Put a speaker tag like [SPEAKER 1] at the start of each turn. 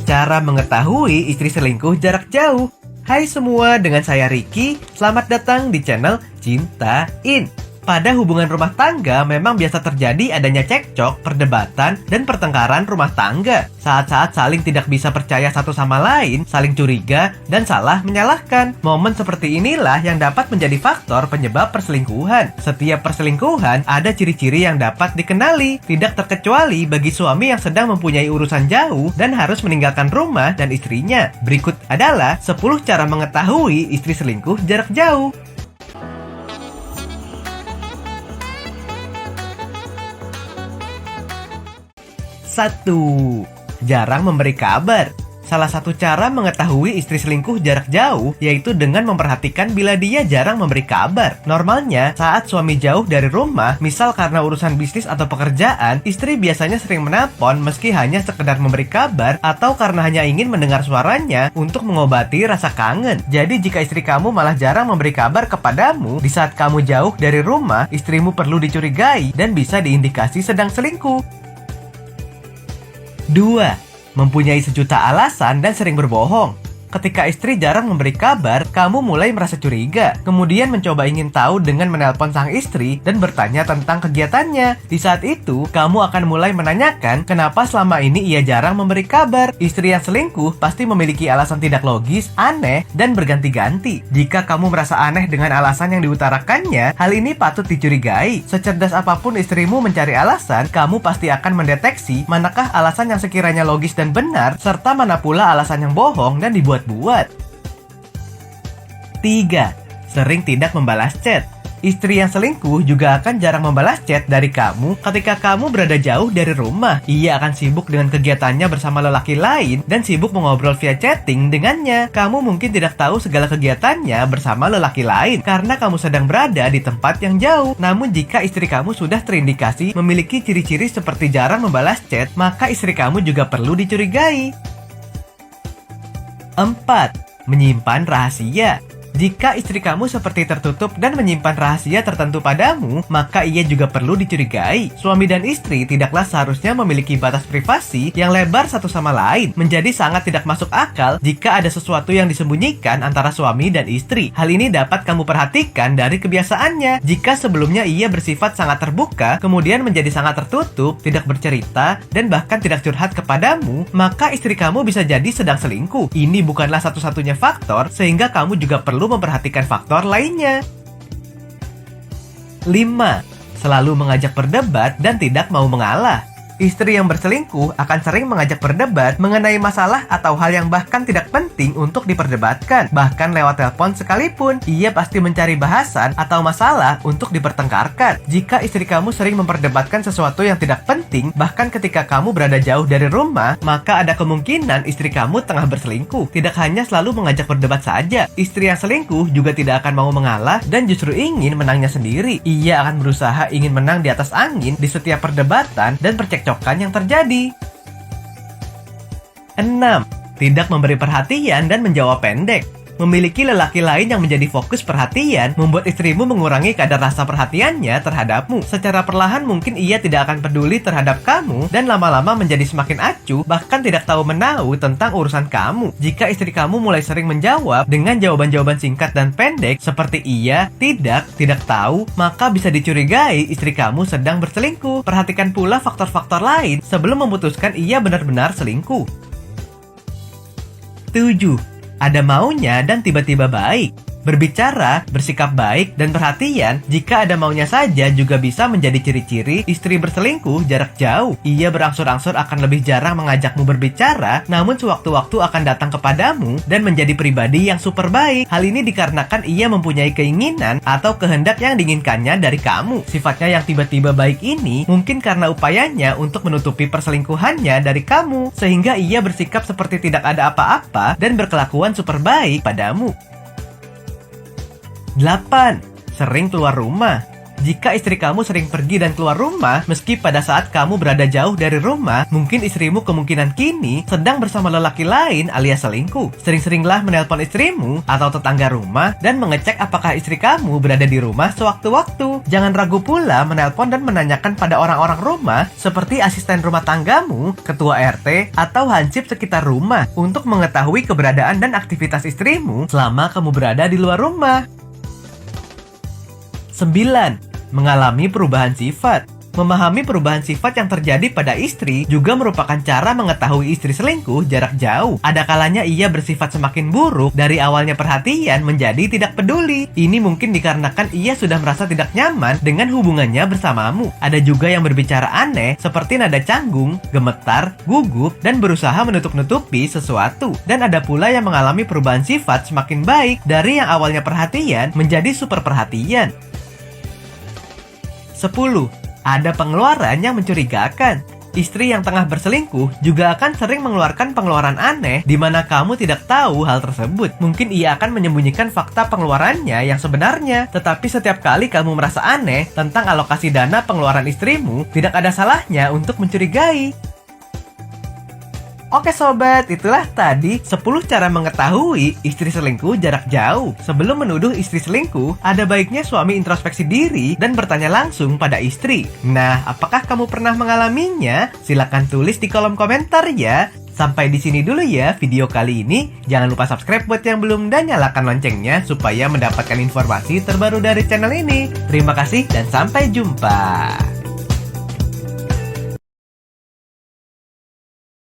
[SPEAKER 1] Cara mengetahui istri selingkuh jarak jauh. Hai semua, dengan saya Ricky. Selamat datang di channel Cintain. Pada hubungan rumah tangga memang biasa terjadi adanya cekcok, perdebatan, dan pertengkaran rumah tangga. Saat-saat saling tidak bisa percaya satu sama lain, saling curiga, dan salah menyalahkan. Momen seperti inilah yang dapat menjadi faktor penyebab perselingkuhan. Setiap perselingkuhan ada ciri-ciri yang dapat dikenali, tidak terkecuali bagi suami yang sedang mempunyai urusan jauh dan harus meninggalkan rumah dan istrinya. Berikut adalah 10 cara mengetahui istri selingkuh jarak jauh. 1. Jarang memberi kabar. Salah satu cara mengetahui istri selingkuh jarak jauh yaitu dengan memperhatikan bila dia jarang memberi kabar. Normalnya, saat suami jauh dari rumah, misal karena urusan bisnis atau pekerjaan, istri biasanya sering menelpon meski hanya sekedar memberi kabar atau karena hanya ingin mendengar suaranya untuk mengobati rasa kangen. Jadi jika istri kamu malah jarang memberi kabar kepadamu di saat kamu jauh dari rumah, istrimu perlu dicurigai dan bisa diindikasi sedang selingkuh. 2. Mempunyai sejuta alasan dan sering berbohong. Ketika istri jarang memberi kabar, kamu mulai merasa curiga. Kemudian mencoba ingin tahu dengan menelpon sang istri dan bertanya tentang kegiatannya. Di saat itu, kamu akan mulai menanyakan kenapa selama ini ia jarang memberi kabar. Istri yang selingkuh pasti memiliki alasan tidak logis, aneh, dan berganti-ganti. Jika kamu merasa aneh dengan alasan yang diutarakannya, hal ini patut dicurigai. Secerdas apapun istrimu mencari alasan, kamu pasti akan mendeteksi manakah alasan yang sekiranya logis dan benar, serta mana pula alasan yang bohong dan dibuat-buat. 3. Sering tidak membalas chat. Istri yang selingkuh juga akan jarang membalas chat dari kamu ketika kamu berada jauh dari rumah. Ia akan sibuk dengan kegiatannya bersama lelaki lain dan sibuk mengobrol via chatting dengannya. Kamu mungkin tidak tahu segala kegiatannya bersama lelaki lain karena kamu sedang berada di tempat yang jauh. Namun jika istri kamu sudah terindikasi memiliki ciri-ciri seperti jarang membalas chat, maka istri kamu juga perlu dicurigai. 4. Menyimpan rahasia. Jika istri kamu seperti tertutup dan menyimpan rahasia tertentu padamu, maka ia juga perlu dicurigai. Suami dan istri tidaklah seharusnya memiliki batas privasi yang lebar satu sama lain. Menjadi sangat tidak masuk akal jika ada sesuatu yang disembunyikan antara suami dan istri. Hal ini dapat kamu perhatikan dari kebiasaannya. Jika sebelumnya ia bersifat sangat terbuka, kemudian menjadi sangat tertutup, tidak bercerita, dan bahkan tidak curhat kepadamu, maka istri kamu bisa jadi sedang selingkuh. Ini bukanlah satu-satunya faktor, sehingga kamu juga perlu memperhatikan faktor lainnya. 5. Selalu mengajak berdebat dan tidak mau mengalah. Istri yang berselingkuh akan sering mengajak berdebat mengenai masalah atau hal yang bahkan tidak penting untuk diperdebatkan. Bahkan lewat telepon sekalipun, ia pasti mencari bahasan atau masalah untuk dipertengkarkan. Jika istri kamu sering memperdebatkan sesuatu yang tidak penting, bahkan ketika kamu berada jauh dari rumah, maka ada kemungkinan istri kamu tengah berselingkuh. Tidak hanya selalu mengajak berdebat saja, istri yang selingkuh juga tidak akan mau mengalah dan justru ingin menangnya sendiri. Ia akan berusaha ingin menang di atas angin di setiap perdebatan dan percekcokan yang terjadi. 6. Tidak memberi perhatian dan menjawab pendek. Memiliki lelaki lain yang menjadi fokus perhatian membuat istrimu mengurangi kadar rasa perhatiannya terhadapmu. Secara perlahan mungkin ia tidak akan peduli terhadap kamu dan lama-lama menjadi semakin acuh, bahkan tidak tahu menahu tentang urusan kamu. Jika istri kamu mulai sering menjawab dengan jawaban-jawaban singkat dan pendek seperti iya, tidak tahu, maka bisa dicurigai istri kamu sedang berselingkuh. Perhatikan pula faktor-faktor lain sebelum memutuskan ia benar-benar selingkuh. 7. Ada maunya dan tiba-tiba baik. Berbicara, bersikap baik, dan perhatian jika ada maunya saja juga bisa menjadi ciri-ciri istri berselingkuh jarak jauh. Ia berangsur-angsur akan lebih jarang mengajakmu berbicara, namun sewaktu-waktu akan datang kepadamu dan menjadi pribadi yang super baik. Hal ini dikarenakan ia mempunyai keinginan atau kehendak yang diinginkannya dari kamu. Sifatnya yang tiba-tiba baik ini mungkin karena upayanya untuk menutupi perselingkuhannya dari kamu, sehingga ia bersikap seperti tidak ada apa-apa dan berkelakuan super baik padamu. 8. Sering keluar rumah. Jika istri kamu sering pergi dan keluar rumah, meski pada saat kamu berada jauh dari rumah, mungkin istrimu kemungkinan kini sedang bersama lelaki lain alias selingkuh. Sering-seringlah menelpon istrimu atau tetangga rumah dan mengecek apakah istri kamu berada di rumah sewaktu-waktu. Jangan ragu pula menelpon dan menanyakan pada orang-orang rumah seperti asisten rumah tanggamu, ketua RT, atau hansip sekitar rumah untuk mengetahui keberadaan dan aktivitas istrimu selama kamu berada di luar rumah. 9. Mengalami perubahan sifat. Memahami perubahan sifat yang terjadi pada istri juga merupakan cara mengetahui istri selingkuh jarak jauh. Ada kalanya ia bersifat semakin buruk, dari awalnya perhatian menjadi tidak peduli. Ini mungkin dikarenakan ia sudah merasa tidak nyaman dengan hubungannya bersamamu. Ada juga yang berbicara aneh seperti nada canggung, gemetar, gugup, dan berusaha menutup-nutupi sesuatu. Dan ada pula yang mengalami perubahan sifat semakin baik, dari yang awalnya perhatian menjadi super perhatian. 10. Ada pengeluaran yang mencurigakan. Istri yang tengah berselingkuh juga akan sering mengeluarkan pengeluaran aneh di mana kamu tidak tahu hal tersebut. Mungkin ia akan menyembunyikan fakta pengeluarannya yang sebenarnya. Tetapi setiap kali kamu merasa aneh tentang alokasi dana pengeluaran istrimu, tidak ada salahnya untuk mencurigai. Oke sobat, itulah tadi 10 cara mengetahui istri selingkuh jarak jauh. Sebelum menuduh istri selingkuh, ada baiknya suami introspeksi diri dan bertanya langsung pada istri. Nah, apakah kamu pernah mengalaminya? Silahkan tulis di kolom komentar ya. Sampai di sini dulu ya video kali ini. Jangan lupa subscribe buat yang belum dan nyalakan loncengnya supaya mendapatkan informasi terbaru dari channel ini. Terima kasih dan sampai jumpa.